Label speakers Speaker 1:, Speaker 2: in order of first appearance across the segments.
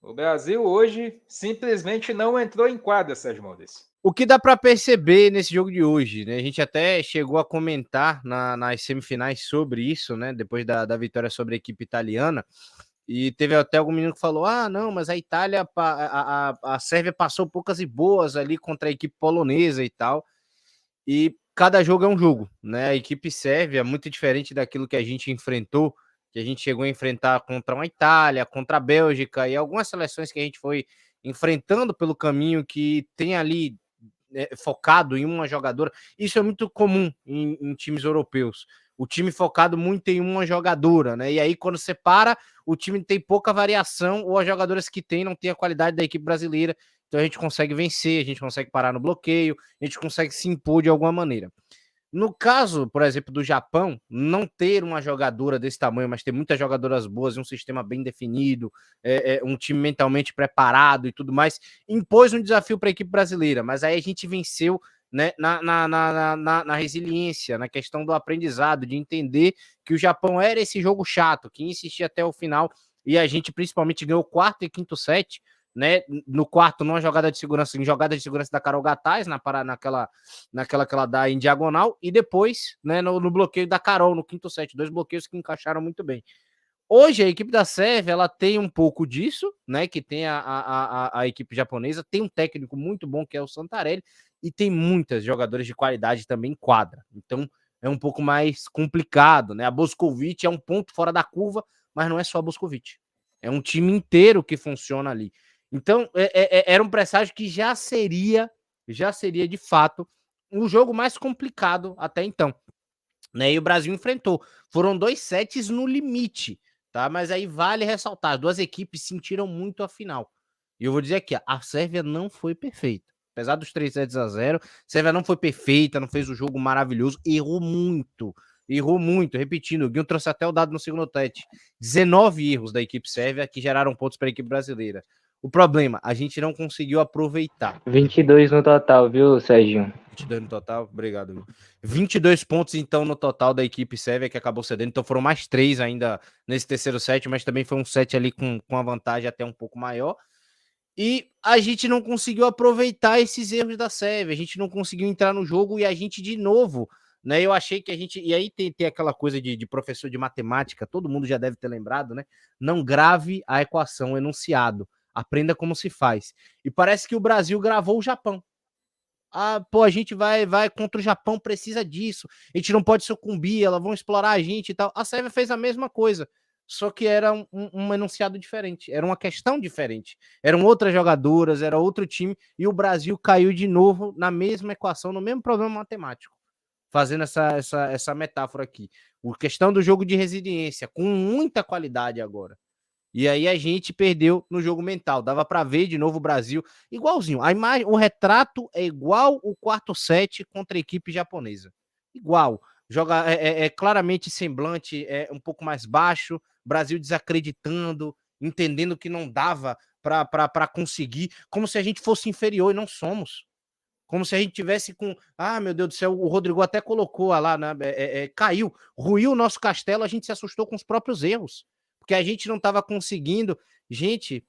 Speaker 1: O Brasil hoje simplesmente não entrou em quadra, Sérgio Maurício.
Speaker 2: O que dá para perceber nesse jogo de hoje, né? A gente até chegou a comentar nas semifinais sobre isso, né? Depois da vitória sobre a equipe italiana. E teve até algum menino que falou: ah, não, mas a Itália, a Sérvia passou poucas e boas ali contra a equipe polonesa e tal. E cada jogo é um jogo, né? A equipe sérvia é muito diferente daquilo que a gente enfrentou, que a gente chegou a enfrentar contra uma Itália, contra a Bélgica e algumas seleções que a gente foi enfrentando pelo caminho que tem ali focado em uma jogadora. Isso é muito comum em times europeus. O time focado muito em uma jogadora, né? E aí, quando separa, o time tem pouca variação, ou as jogadoras que tem não tem a qualidade da equipe brasileira. Então a gente consegue vencer, a gente consegue parar no bloqueio, a gente consegue se impor de alguma maneira. No caso, por exemplo, do Japão, não ter uma jogadora desse tamanho, mas ter muitas jogadoras boas e um sistema bem definido, um time mentalmente preparado e tudo mais, impôs um desafio para a equipe brasileira, mas aí a gente venceu, né, na resiliência, na questão do aprendizado, de entender que o Japão era esse jogo chato, que insistia até o final, e a gente principalmente ganhou o quarto e quinto set, né, no quarto, numa jogada de segurança, em jogada de segurança da Carol Gataz, naquela que ela dá em diagonal, e depois, né, no bloqueio da Carol, no quinto set, 2 bloqueios que encaixaram muito bem. Hoje, a equipe da Sérvia, ela tem um pouco disso, né, que tem a equipe japonesa, tem um técnico muito bom, que é o Santarelli, e tem muitas jogadoras de qualidade também em quadra. Então, é um pouco mais complicado, né? A Boskovic é um ponto fora da curva, mas não é só a Boskovic. É um time inteiro que funciona ali. Então, era um presságio que já seria de fato o jogo mais complicado até então, né? E o Brasil enfrentou. Foram 2 sets no limite, tá? Mas aí vale ressaltar, as duas equipes sentiram muito a final. E eu vou dizer aqui, a Sérvia não foi perfeita. Apesar dos 3 sets a 0, a Sérvia não foi perfeita, não fez o jogo maravilhoso, errou muito. Errou muito, repetindo, o Guilherme trouxe até o dado no segundo set. 19 erros da equipe sérvia que geraram pontos para a equipe brasileira. O problema, a gente não conseguiu aproveitar.
Speaker 3: 22 no total, viu, Serginho?
Speaker 2: 22 no total, obrigado. 22 pontos, então, no total da equipe sérvia que acabou cedendo. Então foram mais 3 ainda nesse terceiro set, mas também foi um set ali com a vantagem até um pouco maior. E a gente não conseguiu aproveitar esses erros da Sérvia, a gente não conseguiu entrar no jogo e a gente de novo, né? Eu achei que a gente. E aí tem aquela coisa de professor de matemática, todo mundo já deve ter lembrado, né? Não grave a equação, o enunciado. Aprenda como se faz. E parece que o Brasil gravou o Japão. Ah, pô, a gente vai contra o Japão, precisa disso. A gente não pode sucumbir, elas vão explorar a gente e tal. A Sérvia fez a mesma coisa, só que era um enunciado diferente, era uma questão diferente. Eram outras jogadoras, era outro time, e o Brasil caiu de novo na mesma equação, no mesmo problema matemático. Fazendo essa metáfora aqui. A questão do jogo de resiliência, com muita qualidade agora. E aí a gente perdeu no jogo mental. Dava para ver de novo o Brasil igualzinho. A imagem, o retrato é igual o quarto set contra a equipe japonesa. Igual. Joga claramente semblante é um pouco mais baixo, Brasil desacreditando, entendendo que não dava para conseguir, como se a gente fosse inferior e não somos. Como se a gente tivesse com. Ah, meu Deus do céu, o Rodrigo até colocou lá, né, caiu, ruiu o nosso castelo, a gente se assustou com os próprios erros porque a gente não estava conseguindo. Gente,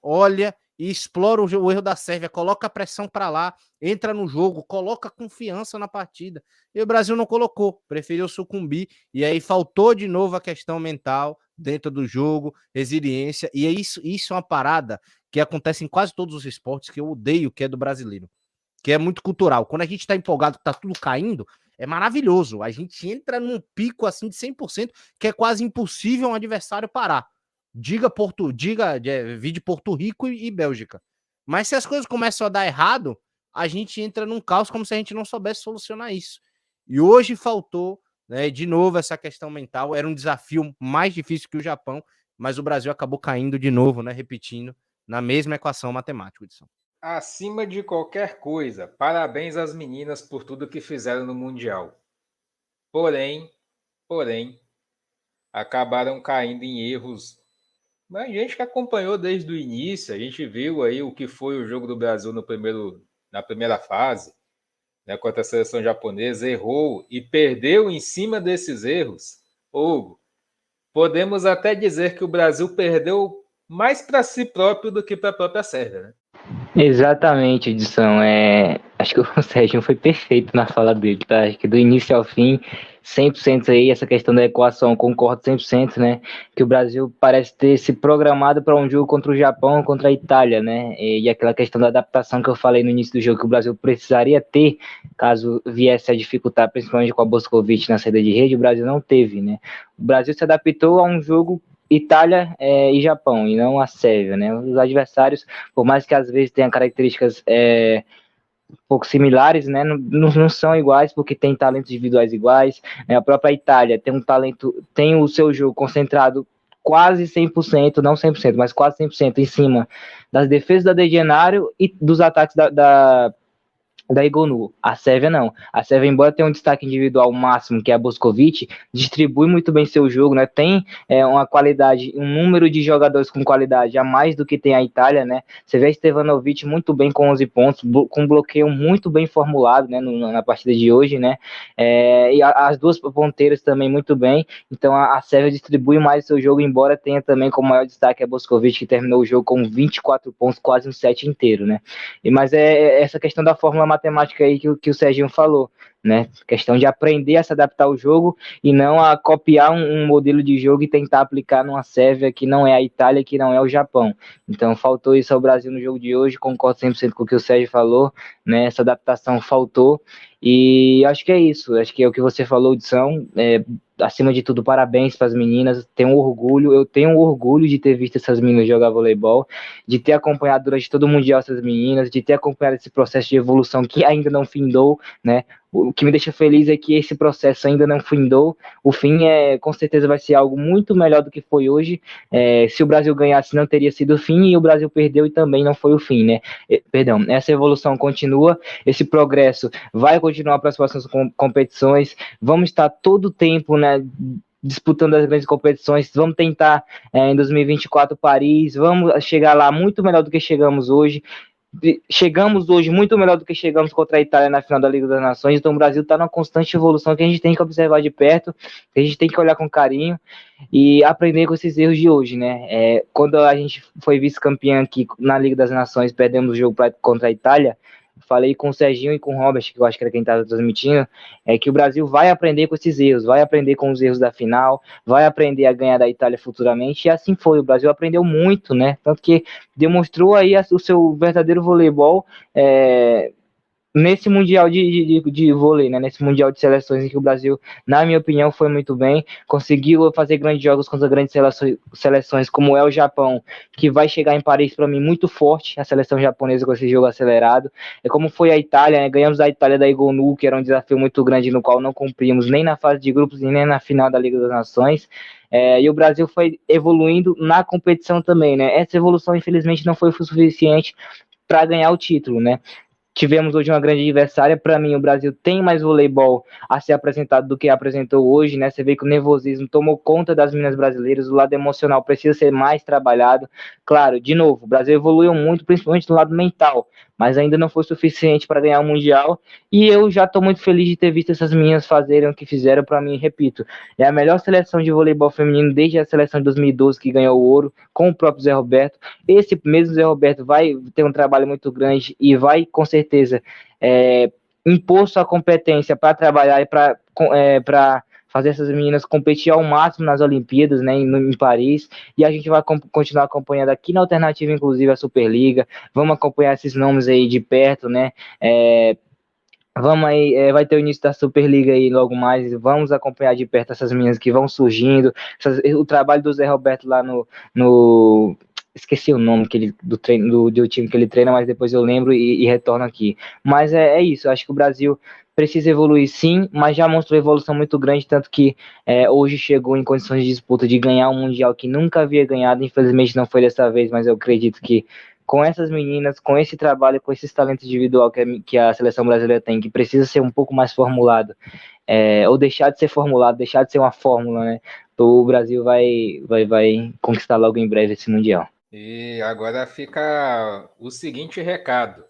Speaker 2: olha e explora o erro da Sérvia, coloca a pressão para lá, entra no jogo, coloca confiança na partida. E o Brasil não colocou, preferiu sucumbir, e aí faltou de novo a questão mental dentro do jogo, resiliência, e isso é uma parada que acontece em quase todos os esportes, que eu odeio, que é do brasileiro, que é muito cultural. Quando a gente está empolgado, que tá tudo caindo, é maravilhoso. A gente entra num pico assim de 100%, que é quase impossível um adversário parar. Diga vide Porto Rico e Bélgica. Mas se as coisas começam a dar errado, a gente entra num caos como se a gente não soubesse solucionar isso. E hoje faltou, né, de novo essa questão mental. Era um desafio mais difícil que o Japão, mas o Brasil acabou caindo de novo, né, repetindo, na mesma equação matemática, Edson.
Speaker 1: Acima de qualquer coisa, parabéns às meninas por tudo que fizeram no Mundial. Porém, acabaram caindo em erros. Mas a gente que acompanhou desde o início, a gente viu aí o que foi o jogo do Brasil na primeira fase, né, contra a seleção japonesa, errou e perdeu em cima desses erros. Hugo, podemos até dizer que o Brasil perdeu mais para si próprio do que para a própria Sérvia, né?
Speaker 3: Exatamente, Edson. Acho que o Sérgio foi perfeito na fala dele, tá? Acho que do início ao fim, 100% aí, essa questão da equação, concordo 100%, né? Que o Brasil parece ter se programado para um jogo contra o Japão, contra a Itália, né? E aquela questão da adaptação que eu falei no início do jogo, que o Brasil precisaria ter, caso viesse a dificultar, principalmente com a Boscovich na saída de rede, o Brasil não teve, né? O Brasil se adaptou a um jogo Itália e Japão, e não a Sérvia, né? Os adversários, por mais que às vezes tenha características um pouco similares, né? Não são iguais porque tem talentos individuais iguais. Né? A própria Itália tem um talento, tem o seu jogo concentrado quase 100%, não 100%, mas quase 100% em cima das defesas da De Gennaro e dos ataques da Igonu. A Sérvia não. A Sérvia, embora tenha um destaque individual máximo, que é a Boscovich, distribui muito bem seu jogo, né? Tem uma qualidade, um número de jogadores com qualidade a mais do que tem a Itália, né? Você vê a Stevanovic muito bem com 11 pontos, com um bloqueio muito bem formulado, né? Na partida de hoje, né? E as duas ponteiras também muito bem. Então a Sérvia distribui mais seu jogo, embora tenha também como maior destaque a Boscovich, que terminou o jogo com 24 pontos, quase um set inteiro, né? Mas é essa questão da fórmula matemática aí que o Serginho falou, né? Questão de aprender a se adaptar ao jogo e não a copiar um modelo de jogo e tentar aplicar numa Sérvia que não é a Itália, que não é o Japão. Então faltou isso ao Brasil no jogo de hoje, concordo 100% com o que o Sérgio falou, né? Essa adaptação faltou e acho que é isso, acho que é o que você falou, Edson, acima de tudo, parabéns para as meninas. Eu tenho orgulho de ter visto essas meninas jogar voleibol, de ter acompanhado durante todo o Mundial essas meninas, de ter acompanhado esse processo de evolução que ainda não findou, né? O que me deixa feliz é que esse processo ainda não findou. O fim com certeza vai ser algo muito melhor do que foi hoje. Se o Brasil ganhasse, não teria sido o fim, e o Brasil perdeu e também não foi o fim, né? Perdão, essa evolução continua, esse progresso vai continuar para as próximas competições. Vamos estar todo o tempo, né, disputando as grandes competições. Vamos tentar em 2024 Paris, vamos chegar lá muito melhor do que chegamos hoje. Chegamos hoje muito melhor do que chegamos contra a Itália na final da Liga das Nações. Então o Brasil está numa constante evolução que a gente tem que observar de perto, que a gente tem que olhar com carinho e aprender com esses erros de hoje, né? Quando a gente foi vice-campeão aqui na Liga das Nações, perdemos o jogo contra a Itália. Falei com o Serginho e com o Robert, que eu acho que era quem estava transmitindo, que o Brasil vai aprender com esses erros, vai aprender com os erros da final, vai aprender a ganhar da Itália futuramente, e assim foi. O Brasil aprendeu muito, né? Tanto que demonstrou aí o seu verdadeiro voleibol nesse Mundial de vôlei, né? Nesse Mundial de seleções em que o Brasil, na minha opinião, foi muito bem, conseguiu fazer grandes jogos contra grandes seleções como é o Japão, que vai chegar em Paris para mim muito forte, a seleção japonesa com esse jogo acelerado, como foi a Itália, né? Ganhamos da Itália da Igonu, que era um desafio muito grande no qual não cumprimos nem na fase de grupos e nem na final da Liga das Nações. E o Brasil foi evoluindo na competição também, né? Essa evolução, infelizmente, não foi o suficiente para ganhar o título, né? Tivemos hoje uma grande adversária. Para mim, o Brasil tem mais voleibol a ser apresentado do que apresentou hoje, né? Você vê que o nervosismo tomou conta das meninas brasileiras, o lado emocional precisa ser mais trabalhado. Claro, de novo, o Brasil evoluiu muito, principalmente no lado mental, mas ainda não foi suficiente para ganhar o Mundial. E eu já estou muito feliz de ter visto essas meninas fazerem o que fizeram. Para mim, repito, é a melhor seleção de voleibol feminino desde a seleção de 2012, que ganhou o ouro, com o próprio Zé Roberto. Esse mesmo Zé Roberto vai ter um trabalho muito grande e vai, com certeza, impor sua competência para trabalhar e para fazer essas meninas competir ao máximo nas Olimpíadas, né, em Paris, e a gente vai continuar acompanhando aqui na Alternativa, inclusive, a Superliga. Vamos acompanhar esses nomes aí de perto, né, vamos aí, vai ter o início da Superliga aí logo mais, vamos acompanhar de perto essas meninas que vão surgindo, o trabalho do Zé Roberto lá no esqueci o nome do treino do time que ele treina, mas depois eu lembro e retorno aqui. Mas é isso, eu acho que o Brasil precisa evoluir sim, mas já mostrou evolução muito grande, tanto que hoje chegou em condições de disputa de ganhar um Mundial que nunca havia ganhado, infelizmente não foi dessa vez, mas eu acredito que com essas meninas, com esse trabalho, com esse talento individual que a seleção brasileira tem, que precisa ser um pouco mais formulado, ou deixar de ser formulado, deixar de ser uma fórmula, né? O Brasil vai conquistar logo em breve esse Mundial.
Speaker 1: E agora fica o seguinte recado,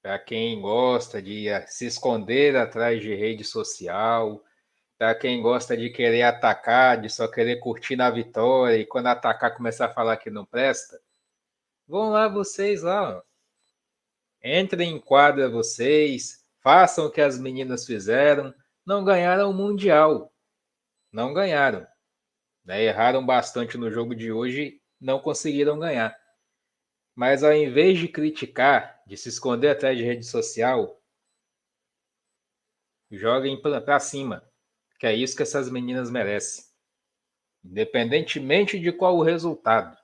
Speaker 1: para quem gosta de se esconder atrás de rede social, Para quem gosta de querer atacar, de só querer curtir na vitória, e quando atacar começar a falar que não presta, vão lá vocês lá, ó. Entrem em quadra vocês, façam o que as meninas fizeram, não ganharam o Mundial, não ganharam, né? Erraram bastante no jogo de hoje, não conseguiram ganhar. Mas ao invés de criticar, de se esconder atrás de rede social, joguem para cima, que é isso que essas meninas merecem. Independentemente de qual o resultado.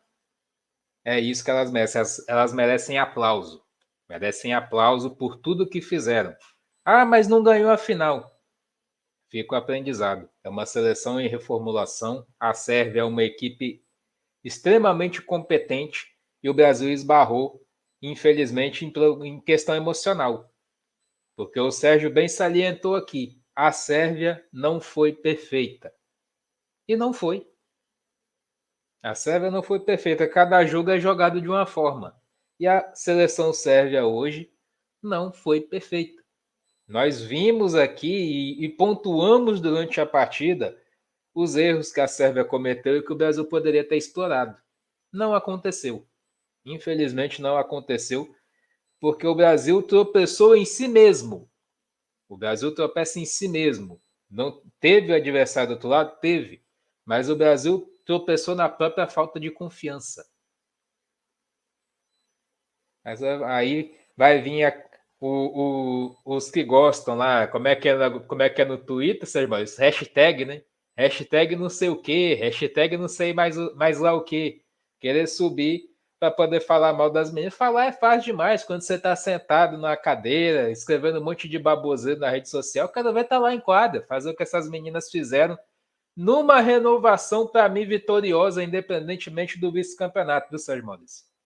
Speaker 1: É isso que elas merecem. Elas merecem aplauso. Merecem aplauso por tudo que fizeram. Ah, mas não ganhou a final. Fica o aprendizado. É uma seleção em reformulação. A Sérvia é uma equipe extremamente competente e o Brasil esbarrou, infelizmente, em questão emocional. Porque o Sérgio bem salientou aqui. A Sérvia não foi perfeita. E não foi. A Sérvia não foi perfeita. Cada jogo é jogado de uma forma. E a seleção sérvia hoje não foi perfeita. Nós vimos aqui e pontuamos durante a partida os erros que a Sérvia cometeu e que o Brasil poderia ter explorado. Não aconteceu. Infelizmente não aconteceu, porque o Brasil tropeçou em si mesmo. O Brasil tropeça em si mesmo. Não teve o adversário do outro lado? Teve. Mas o Brasil tropeçou na própria falta de confiança. Mas aí vai vir os que gostam lá, como é que é no Twitter, Sérgio? Hashtag, né? Hashtag não sei o que, hashtag não sei mais lá o que. Querer subir para poder falar mal das meninas. Falar é fácil demais. Quando você está sentado na cadeira, escrevendo um monte de baboseiro na rede social, cada vez tá lá em quadra, fazer o que essas meninas fizeram numa renovação, para mim, vitoriosa, independentemente do vice-campeonato, do Sérgio Maurício.